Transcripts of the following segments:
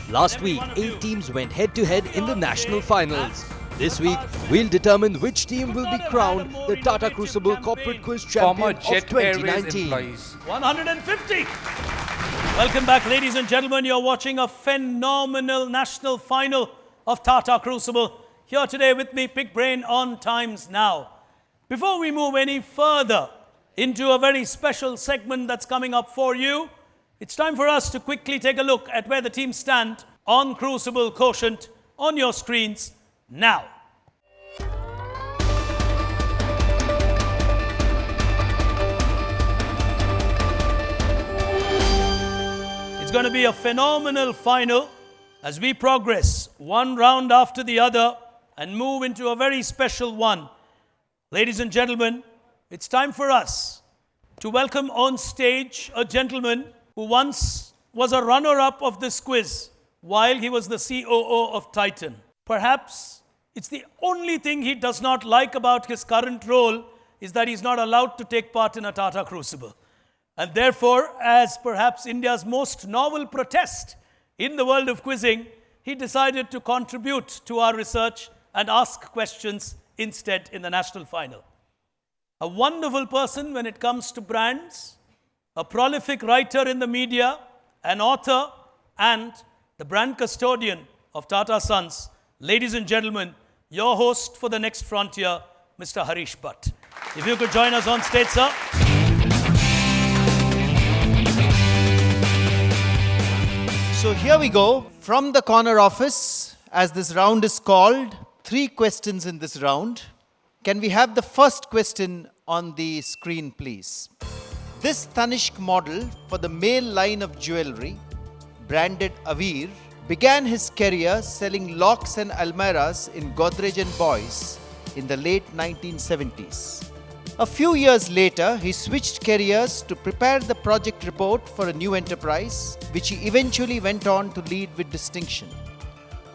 Last week, 8 teams went head-to-head in the national finals. This week, we'll determine which team will be crowned the Tata Crucible Corporate Quiz Champion of 2019. 150! Welcome back, ladies and gentlemen. You're watching a phenomenal national final of Tata Crucible. Here today with me, Pick Brain on Times Now. Before we move any further into a very special segment that's coming up for you, it's time for us to quickly take a look at where the teams stand on Crucible Quotient on your screens now. It's going to be a phenomenal final as we progress one round after the other and move into a very special one. Ladies and gentlemen, it's time for us to welcome on stage a gentleman who once was a runner-up of this quiz while he was the COO of Titan. Perhaps it's the only thing he does not like about his current role is that he's not allowed to take part in a Tata Crucible. And therefore, as perhaps India's most novel protest in the world of quizzing, he decided to contribute to our research and ask questions instead in the national final. A wonderful person when it comes to brands, a prolific writer in the media, an author, and the brand custodian of Tata Sons. Ladies and gentlemen, your host for the next frontier, Mr. Harish Bhatt. If you could join us on stage, sir. So here we go, from the corner office, as this round is called. 3 questions in this round. Can we have the first question on the screen, please? This Tanishq model for the male line of jewelry, branded Aveer, began his career selling locks and almirahs in Godrej and Boys in the late 1970s. A few years later, he switched careers to prepare the project report for a new enterprise, which he eventually went on to lead with distinction.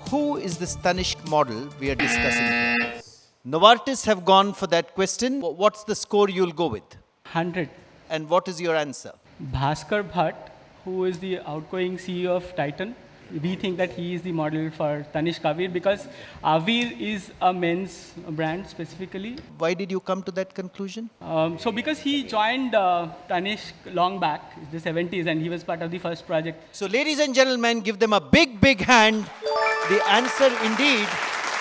Who is this Tanishq model we are discussing here? Novartis have gone for that question. What's the score you'll go with? 100. And what is your answer? Bhaskar Bhatt, who is the outgoing CEO of Titan. We think that he is the model for Tanishq Aveer because Aveer is a men's brand specifically. Why did you come to that conclusion? So because he joined Tanishq long back, in the 70s, and he was part of the first project. So ladies and gentlemen, give them a big, big hand. The answer indeed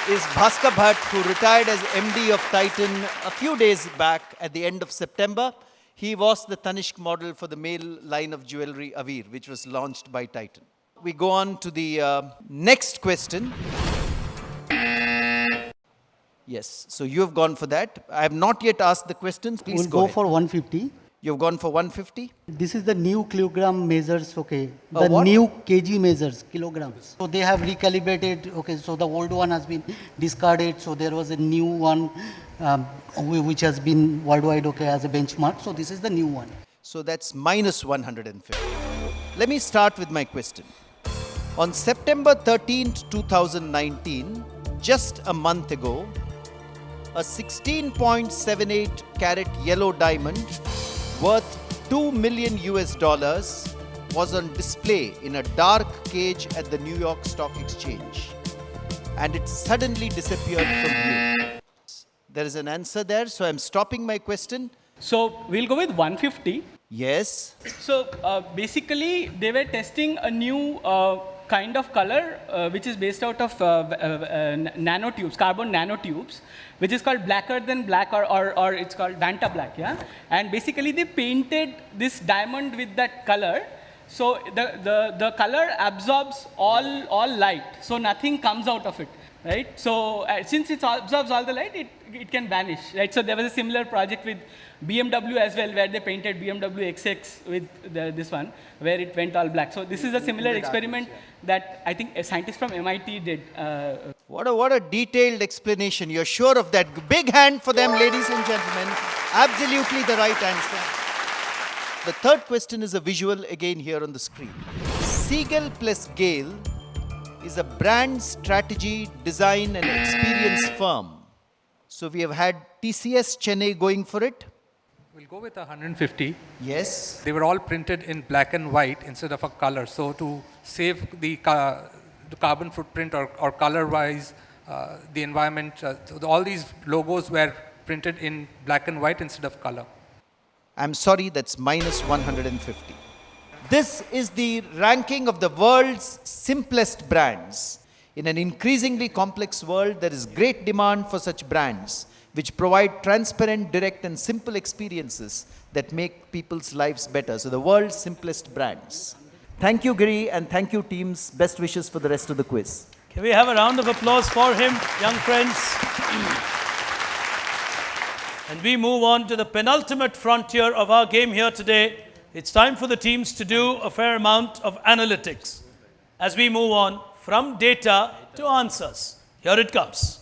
is Bhaskar Bhatt, who retired as MD of Titan a few days back at the end of September. He was the Tanishq model for the male line of jewelry Aveer, which was launched by Titan. We go on to the next question. Yes, so you have gone for that. I have not yet asked the questions. Please We'll go go ahead. for 150. You've gone for 150? This is the new kilogram measures, okay. The what? new kg measures, kilograms. So they have recalibrated, okay, so the old one has been discarded. So there was a new one which has been worldwide, okay, as a benchmark. So this is the new one. So that's minus 150. Let me start with my question. On September 13th, 2019, just a month ago, a 16.78 carat yellow diamond worth $2 million was on display in a dark cage at the New York Stock Exchange. And it suddenly disappeared from view. There is an answer there, so I'm stopping my question. So we'll go with 150. Yes. So basically, they were testing a new kind of color which is based out of nanotubes, carbon nanotubes, which is called blacker than black, or it's called Vanta black, yeah? And basically, they painted this diamond with that color. So the color absorbs all light, so nothing comes out of it. right? So since it absorbs all the light, it can vanish, right? So there was a similar project with BMW as well, where they painted BMW XX with this one, where it went all black. So this is a similar experiment that I think a scientist from MIT did. What a detailed explanation. You're sure of that? Big hand for them, ladies and gentlemen. Absolutely the right answer. The third question is a visual again here on the screen. Seagull plus Gale is a brand strategy, design and experience firm. So we have had TCS Chennai going for it. We'll go with 150. Yes. They were all printed in black and white instead of a color. So to save the carbon footprint or color-wise, the environment, so all these logos were printed in black and white instead of color. I'm sorry, that's minus 150. This is the ranking of the world's simplest brands. In an increasingly complex world, there is great demand for such brands which provide transparent, direct and simple experiences that make people's lives better. So the world's simplest brands. Thank you, Giri, and thank you, teams. Best wishes for the rest of the quiz. Can we have a round of applause for him, young friends? And we move on to the penultimate frontier of our game here today. It's time for the teams to do a fair amount of analytics as we move on from data to answers. Here it comes.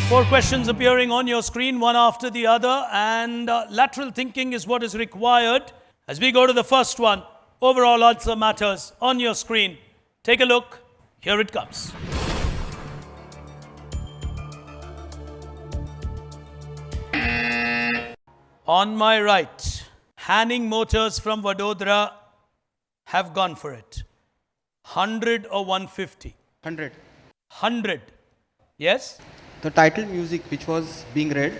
Four questions appearing on your screen, one after the other, and lateral thinking is what is required. As we go to the first one, overall answer matters on your screen. Take a look. Here it comes. On my right, Hanning Motors from Vadodara have gone for it. 100 or 150? 100. 100. Yes? The title music which was being read,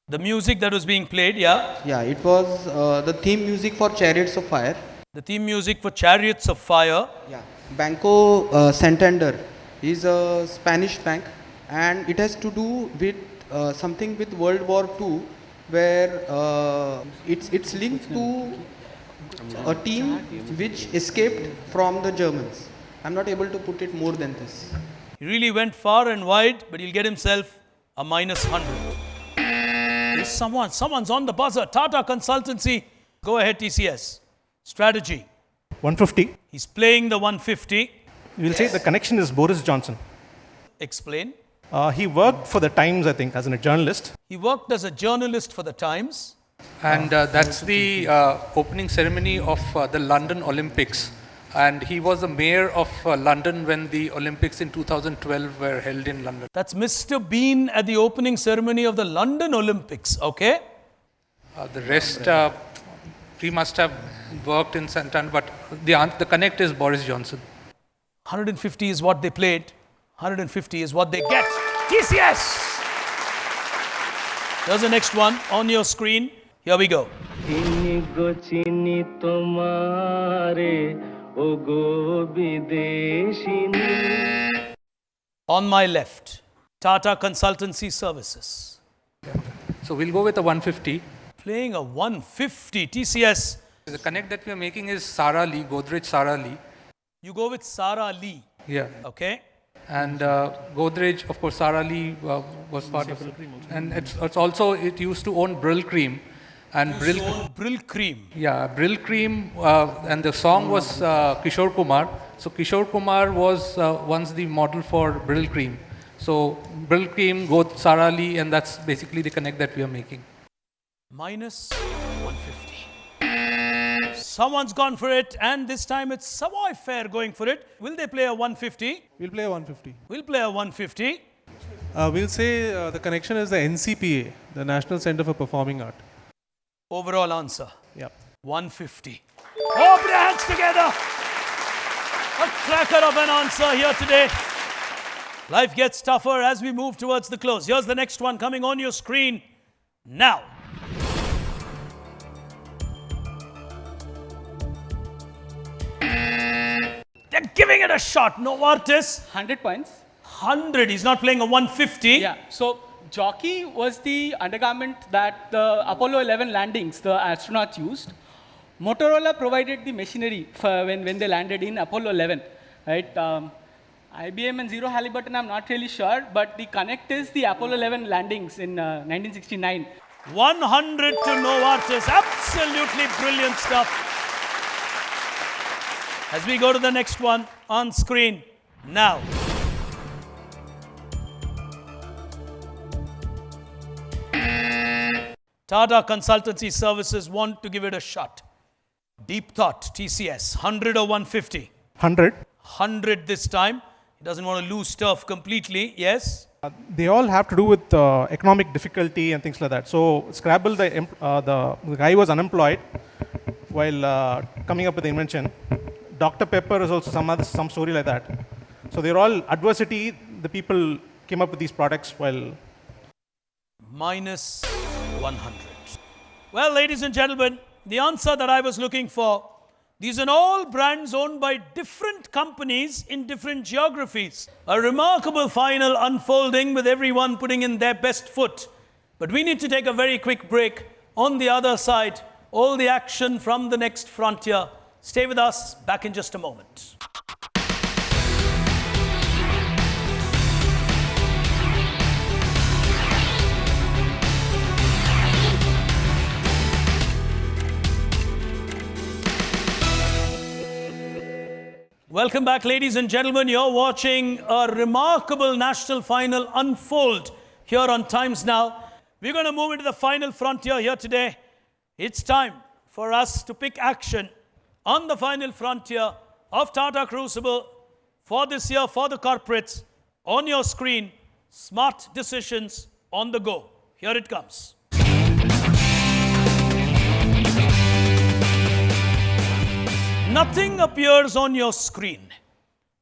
The music that was being played, yeah? yeah, it was the theme music for Chariots of Fire. The theme music for Chariots of Fire. Yeah. Banco Santander is a Spanish bank, and it has to do with something with World War II, where it's linked to a team which escaped from the Germans. I'm not able to put it more than this. He really went far and wide, but he'll get himself a minus 100. There's someone's on the buzzer. Tata Consultancy. Go ahead, TCS. Strategy. 150. He's playing the 150. We'll say the connection is Boris Johnson. Explain. He worked for the Times, I think, as a journalist. He worked as a journalist for the Times. And that's the opening ceremony of the London Olympics. And he was the mayor of London when the Olympics in 2012 were held in London. That's Mr. Bean at the opening ceremony of the London Olympics, okay? The rest, he must have worked in Santander, but the connect is Boris Johnson. 150 is what they played. 150 is what they get. TCS! Here's the next one on your screen. Here we go. On my left, Tata Consultancy Services. So we'll go with a 150. Playing a 150. TCS. The connect that we are making is Sara Lee, Godrej Sara Lee. You go with Sara Lee. Yeah. Okay. And Godrej, of course, Sara Lee was part of it. And it's also, it used to own Brill Cream. And Brill Cream. Yeah, Brill Cream, and the song was Kishore Kumar. So Kishore Kumar was once the model for Brill Cream. So Brill Cream, Sara Lee, and that's basically the connect that we are making. Minus 150. Someone's gone for it, and this time it's Savoy Fair going for it. Will they play a 150? We'll play a 150. We'll play a 150. We'll say the connection is the NCPA, the National Center for Performing Art. Overall answer. Yep. 150. Oh, put your hands together. A cracker of an answer here today. Life gets tougher as we move towards the close. Here's the next one coming on your screen now. They're giving it a shot. Novartis. 100 points. 100. He's not playing a 150. Yeah. So jockey was the undergarment that the Apollo 11 landings, the astronauts used. Motorola provided the machinery for when they landed in Apollo 11, right? IBM and Zero Halliburton, I'm not really sure, but the connect is the Apollo 11 landings in 1969. 100 to Novartis. Absolutely brilliant stuff. As we go to the next one on screen now. Tata Consultancy Services want to give it a shot. Deep thought, TCS. 100 or 150? 100. 100 this time. He doesn't want to lose turf completely. Yes? They all have to do with economic difficulty and things like that. So Scrabble, the guy was unemployed while coming up with the invention. Dr. Pepper is also some story like that. So they're all adversity. The people came up with these products while... Minus 100. Well, ladies and gentlemen, the answer that I was looking for, these are all brands owned by different companies in different geographies. A remarkable final unfolding with everyone putting in their best foot. But we need to take a very quick break. On the other side, all the action from the next frontier. Stay with us, back in just a moment. Welcome back, ladies and gentlemen. You're watching a remarkable national final unfold here on Times Now. We're going to move into the final frontier here today. It's time for us to pick action on the final frontier of Tata Crucible for this year, for the corporates. On your screen, smart decisions on the go. Here it comes. Nothing appears on your screen.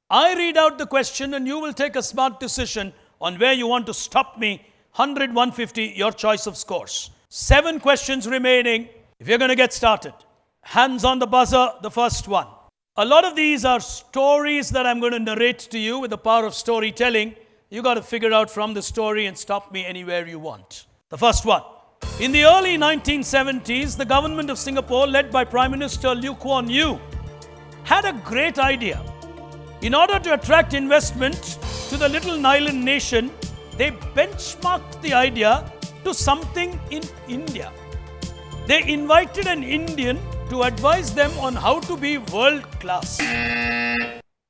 I read out the question and you will take a smart decision on where you want to stop me. 100, 150, your choice of scores. 7 questions remaining. If you're going to get started, hands on the buzzer, the first one. A lot of these are stories that I'm going to narrate to you with the power of storytelling. You got to figure out from the story and stop me anywhere you want. The first one. In the early 1970s, the government of Singapore, led by Prime Minister Lee Kuan Yew, had a great idea. In order to attract investment to the little island nation, they benchmarked the idea to something in India. They invited an Indian to advise them on how to be world class.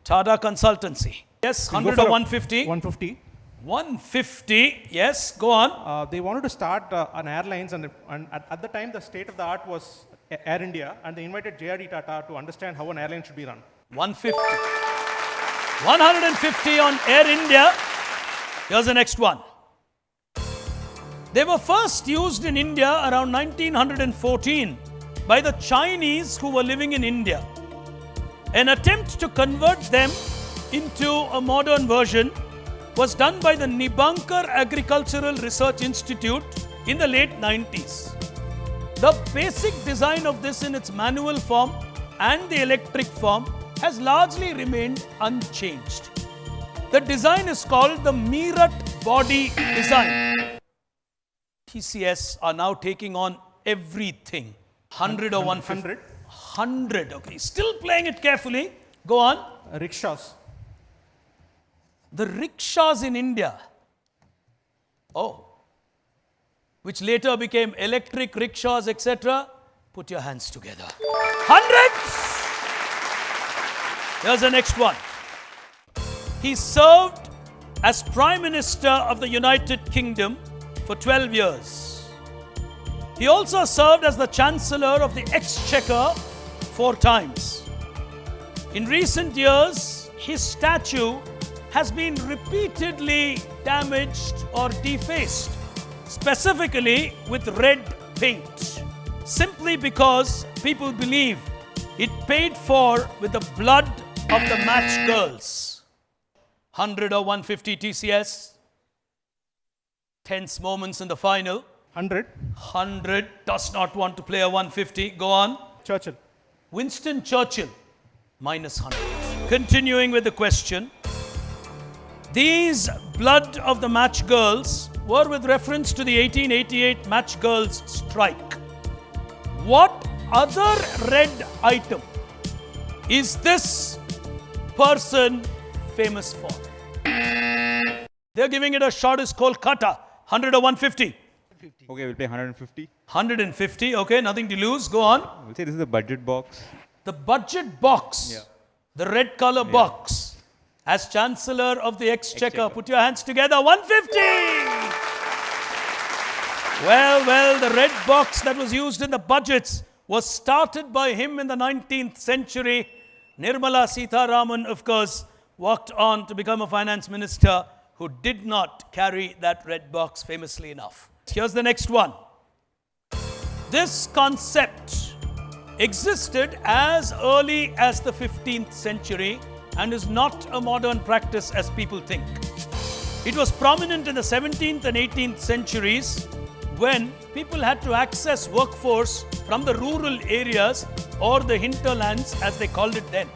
Tata Consultancy. Yes, 100 or 150? 150. 150, yes, go on. They wanted to start an airlines, and at the time, the state of the art was Air India, and they invited J.R.D. Tata to understand how an airline should be run. 150. 150 on Air India. Here's the next one. They were first used in India around 1914 by the Chinese who were living in India. An attempt to convert them into a modern version was done by the Nibankar Agricultural Research Institute in the late 90s. The basic design of this in its manual form and the electric form has largely remained unchanged. The design is called the Meerut body design. TCS are now taking on everything. 100 or 150? 100. Okay, still playing it carefully. Go on. Rickshaws. The rickshaws in India. Oh. Which later became electric rickshaws, etc. Put your hands together. 100! Here's the next one. He served as Prime Minister of the United Kingdom for 12 years. He also served as the Chancellor of the Exchequer 4 times. In recent years, his statue has been repeatedly damaged or defaced, specifically with red paint, simply because people believe it paid for with the blood of the match girls. 100 or 150 TCS. Tense moments in the final. 100. 100 does not want to play a 150. Go on. Churchill. Winston Churchill. Minus 100. Continuing with the question. These blood of the match girls were with reference to the 1888 match girls strike. What other red item is this person famous for? They're giving it a shot. Is Kolkata. 100 or 150? Okay, we'll pay 150. 150. Okay, nothing to lose. Go on. We'll say this is the budget box. The budget box. Yeah. The red color box. As Chancellor of the Exchequer, put your hands together. 150. Well, the red box that was used in the budgets was started by him in the 19th century. Nirmala Sitharaman, of course, walked on to become a finance minister who did not carry that red box famously enough. Here's the next one. This concept existed as early as the 15th century and is not a modern practice as people think. It was prominent in the 17th and 18th centuries when people had to access workforce from the rural areas or the hinterlands as they called it then.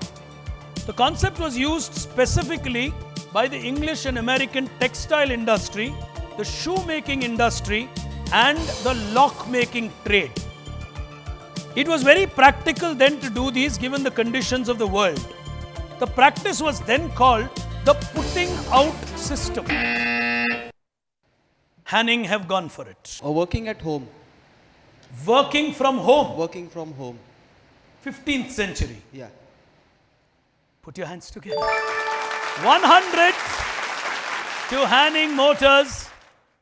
The concept was used specifically by the English and American textile industry, the shoemaking industry and the lock-making trade. It was very practical then to do these given the conditions of the world. The practice was then called the putting out system. Hanning have gone for it. Working at home. Working from home. Working from home. 15th century. Yeah. Put your hands together. 100 to Hanning Motors.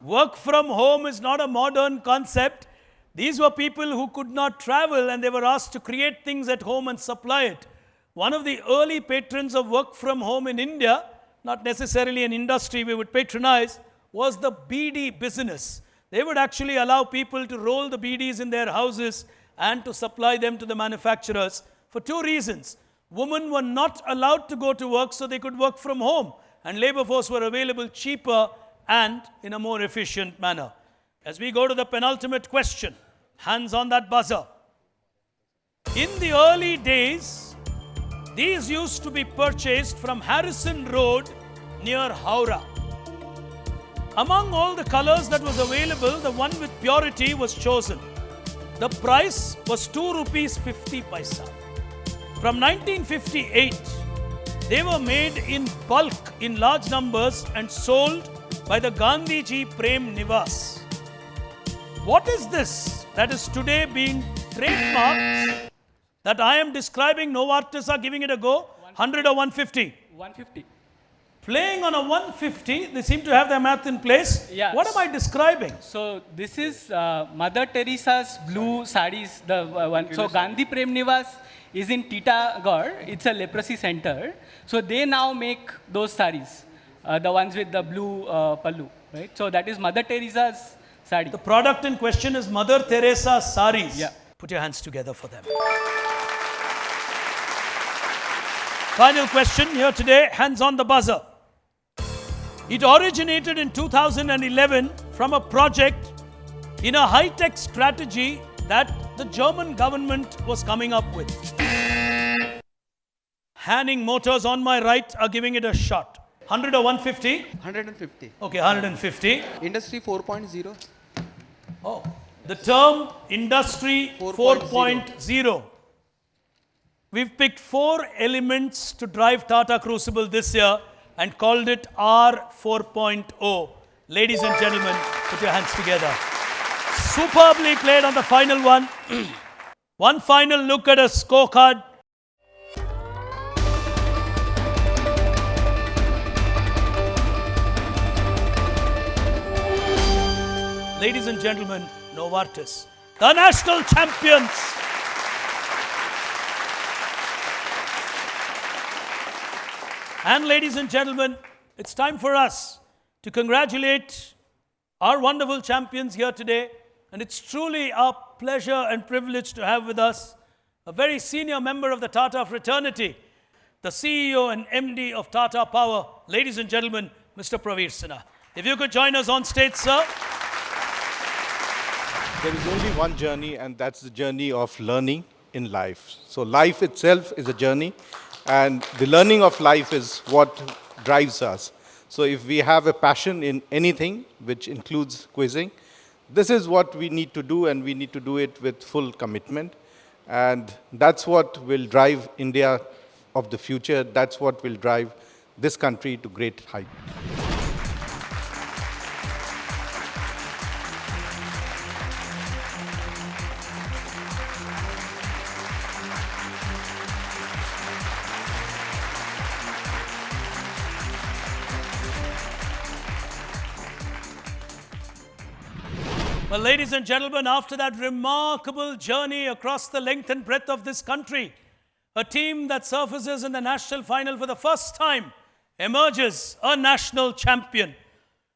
Work from home is not a modern concept. These were people who could not travel and they were asked to create things at home and supply it. One of the early patrons of work from home in India, not necessarily an industry we would patronize, was the beedi business. They would actually allow people to roll the beedis in their houses and to supply them to the manufacturers for two reasons. Women were not allowed to go to work, so they could work from home, and labor force were available cheaper and in a more efficient manner. As we go to the penultimate question, hands on that buzzer. In the early days, these used to be purchased from Harrison Road near Howrah. Among all the colors that was available, the one with purity was chosen. The price was 2 rupees 50 paisa. From 1958, they were made in bulk in large numbers and sold by the Gandhiji Prem Nivas. What is this that is today being trademarked that I am describing? No artists are giving it a go. 100 or 150? 150. Playing on a 150, they seem to have their math in place. Yeah. What am I describing? So this is Mother Teresa's blue sarees. The one. So Gandhi Prem Nivas is in Titagarh. It's a leprosy center. So they now make those sarees, the ones with the blue pallu, right? So that is Mother Teresa's saree. The product in question is Mother Teresa sarees. Yeah. Put your hands together for them. Final question here today, hands on the buzzer. It originated in 2011 from a project in a high-tech strategy that the German government was coming up with. Hanning Motors on my right are giving it a shot. 100 or 150? 150. Okay, 150. Industry 4.0. Oh, the term Industry 4.0. We've picked 4 elements to drive Tata Crucible this year and called it R 4.0. Ladies and gentlemen, put your hands together. Superbly played on the final one. One final look at a scorecard. Ladies and gentlemen, Novartis, the national champions. And ladies and gentlemen, it's time for us to congratulate our wonderful champions here today. And it's truly our pleasure and privilege to have with us a very senior member of the Tata fraternity, the CEO and MD of Tata Power, ladies and gentlemen, Mr. Praveer Sinha. If you could join us on stage, sir. There is only one journey, and that's the journey of learning in life. So life itself is a journey, and the learning of life is what drives us. So if we have a passion in anything, which includes quizzing, this is what we need to do, and we need to do it with full commitment. And that's what will drive India of the future. That's what will drive this country to great height. Well, ladies and gentlemen, after that remarkable journey across the length and breadth of this country, a team that surfaces in the national final for the first time emerges a national champion.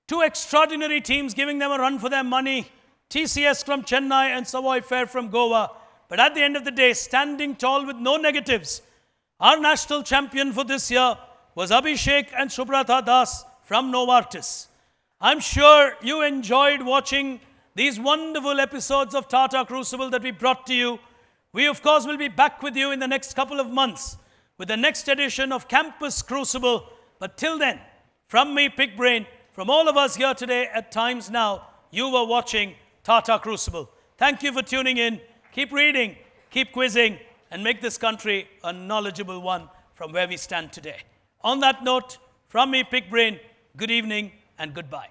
Two extraordinary teams giving them a run for their money, TCS from Chennai and Savoy Fair from Goa. But at the end of the day, standing tall with no negatives, our national champion for this year was Abhishek and Subrata Das from Novartis. I'm sure you enjoyed watching these wonderful episodes of Tata Crucible that we brought to you. We, of course, will be back with you in the next couple of months with the next edition of Campus Crucible. But till then, from me, Pig Brain, from all of us here today at Times Now, you were watching Tata Crucible. Thank you for tuning in. Keep reading, keep quizzing, and make this country a knowledgeable one from where we stand today. On that note, from me, Pig Brain, good evening and goodbye.